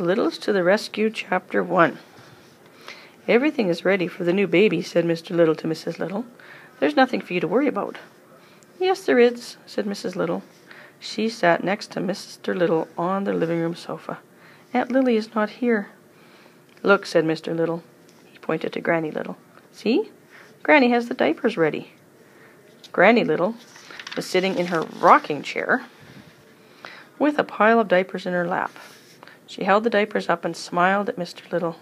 The Littles to the Rescue, Chapter 1. "Everything is ready for the new baby," said Mr. Little to Mrs. Little. "There's nothing for you to worry about." "Yes, there is," said Mrs. Little. She sat next to Mr. Little on the living room sofa. "Aunt Lily is not here." "Look," said Mr. Little. He pointed to Granny Little. "See? Granny has the diapers ready." Granny Little was sitting in her rocking chair with a pile of diapers in her lap. She held the diapers up and smiled at Mr. Little.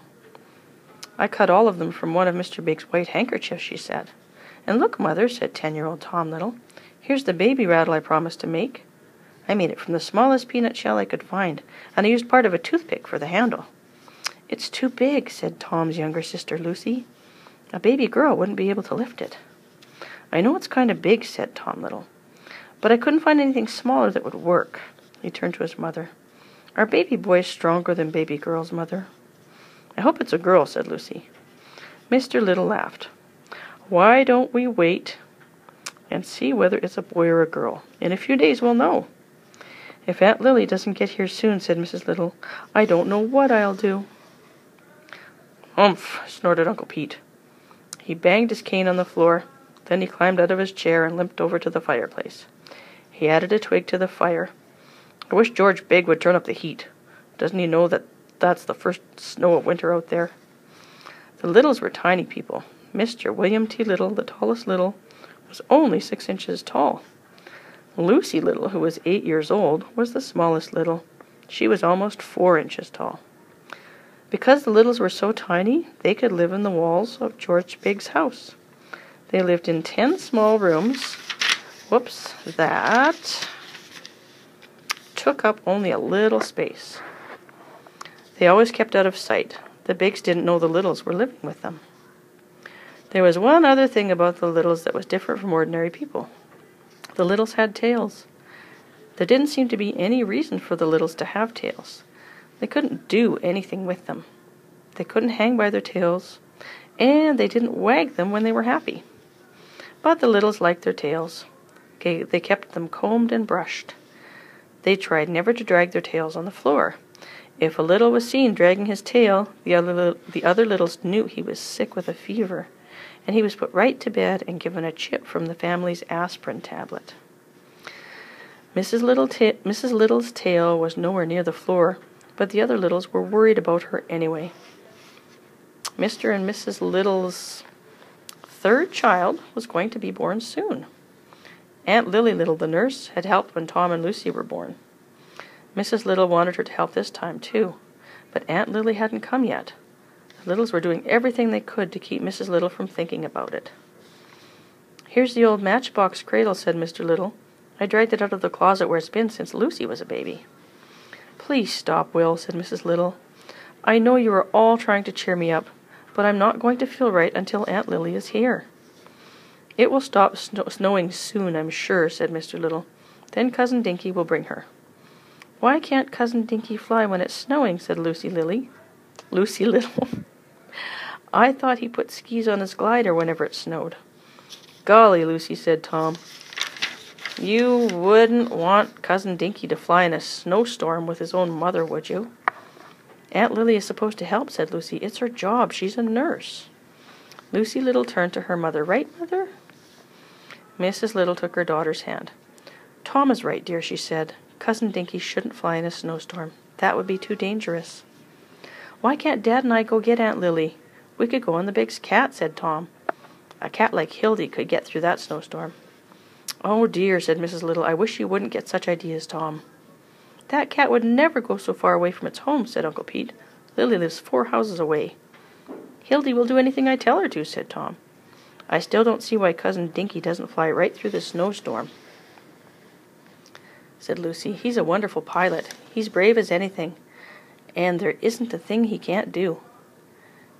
"I cut all of them from one of Mr. Big's white handkerchiefs," she said. "And look, Mother," said 10-year-old Tom Little. "Here's the baby rattle I promised to make. I made it from the smallest peanut shell I could find, and I used part of a toothpick for the handle." "It's too big," said Tom's younger sister, Lucy. "A baby girl wouldn't be able to lift it." "I know it's kind of big," said Tom Little, "but I couldn't find anything smaller that would work." He turned to his mother. "Are baby boys stronger than baby girls, Mother?" "I hope it's a girl," said Lucy. Mr. Little laughed. "Why don't we wait and see whether it's a boy or a girl? In a few days we'll know." "If Aunt Lily doesn't get here soon," said Mrs. Little, "I don't know what I'll do." "Humph!" snorted Uncle Pete. He banged his cane on the floor. Then he climbed out of his chair and limped over to the fireplace. He added a twig to the fire. "I wish George Big would turn up the heat. Doesn't he know that that's the first snow of winter out there?" The Littles were tiny people. Mr. William T. Little, the tallest Little, was only 6 inches tall. Lucy Little, who was 8 years old, was the smallest Little. She was almost 4 inches tall. Because the Littles were so tiny, they could live in the walls of George Big's house. They lived in 10 small rooms. That took up only a little space. They always kept out of sight. The Bigs didn't know the Littles were living with them. There was one other thing about the Littles that was different from ordinary people. The Littles had tails. There didn't seem to be any reason for the Littles to have tails. They couldn't do anything with them. They couldn't hang by their tails, and they didn't wag them when they were happy. But the Littles liked their tails. They kept them combed and brushed. They tried never to drag their tails on the floor. If a Little was seen dragging his tail, the other Littles knew he was sick with a fever, and he was put right to bed and given a chip from the family's aspirin tablet. Mrs. Little's tail was nowhere near the floor, but the other Littles were worried about her anyway. Mr. and Mrs. Little's third child was going to be born soon. Aunt Lily Little, the nurse, had helped when Tom and Lucy were born. Mrs. Little wanted her to help this time, too, but Aunt Lily hadn't come yet. The Littles were doing everything they could to keep Mrs. Little from thinking about it. "Here's the old matchbox cradle," said Mr. Little. "I dragged it out of the closet where it's been since Lucy was a baby." "Please stop, Will," said Mrs. Little. "I know you are all trying to cheer me up, but I'm not going to feel right until Aunt Lily is here." "It will stop snowing soon, I'm sure," said Mr. Little. "Then Cousin Dinky will bring her." "Why can't Cousin Dinky fly when it's snowing?" said Lucy Little. "I thought he put skis on his glider whenever it snowed." "Golly, Lucy," said Tom. "You wouldn't want Cousin Dinky to fly in a snowstorm with his own mother, would you?" "Aunt Lily is supposed to help," said Lucy. "It's her job. She's a nurse." Lucy Little turned to her mother. "Right, Mother?" Mrs. Little took her daughter's hand. "Tom is right, dear," she said. "Cousin Dinky shouldn't fly in a snowstorm. That would be too dangerous." "Why can't Dad and I go get Aunt Lily? We could go on the Big's cat," said Tom. "A cat like Hildy could get through that snowstorm." "Oh, dear," said Mrs. Little. "I wish you wouldn't get such ideas, Tom." "That cat would never go so far away from its home," said Uncle Pete. "Lily lives 4 houses away." "Hildy will do anything I tell her to," said Tom. "I still don't see why Cousin Dinky doesn't fly right through the snowstorm," said Lucy. "He's a wonderful pilot. He's brave as anything, and there isn't a thing he can't do."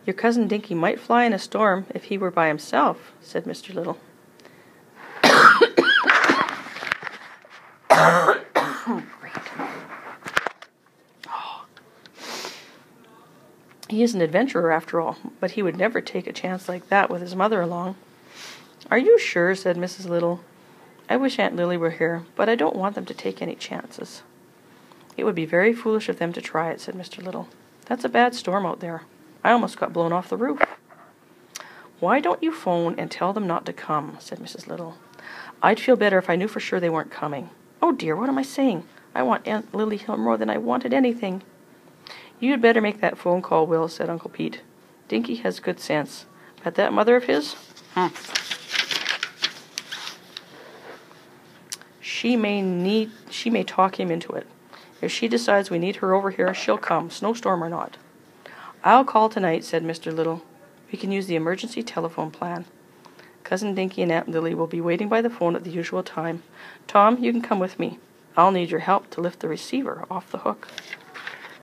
"Your Cousin Dinky might fly in a storm if he were by himself," said Mr. Little. "He is an adventurer after all, but he would never take a chance like that with his mother along." "Are you sure?" said Mrs. Little. "I wish Aunt Lily were here, but I don't want them to take any chances." It would be very foolish of them to try it, said Mr. Little. That's a bad storm out there. I almost got blown off the roof. Why don't you phone and tell them not to come, said Mrs. Little. I'd feel better if I knew for sure they weren't coming. Oh dear, what am I saying? I want Aunt Lily here more than I wanted anything. You'd better make that phone call, Will, said Uncle Pete. Dinky has good sense. But that mother of his? She may talk him into it. If she decides we need her over here, she'll come, snowstorm or not. I'll call tonight, said Mr. Little. We can use the emergency telephone plan. Cousin Dinky and Aunt Lily will be waiting by the phone at the usual time. Tom, you can come with me. I'll need your help to lift the receiver off the hook.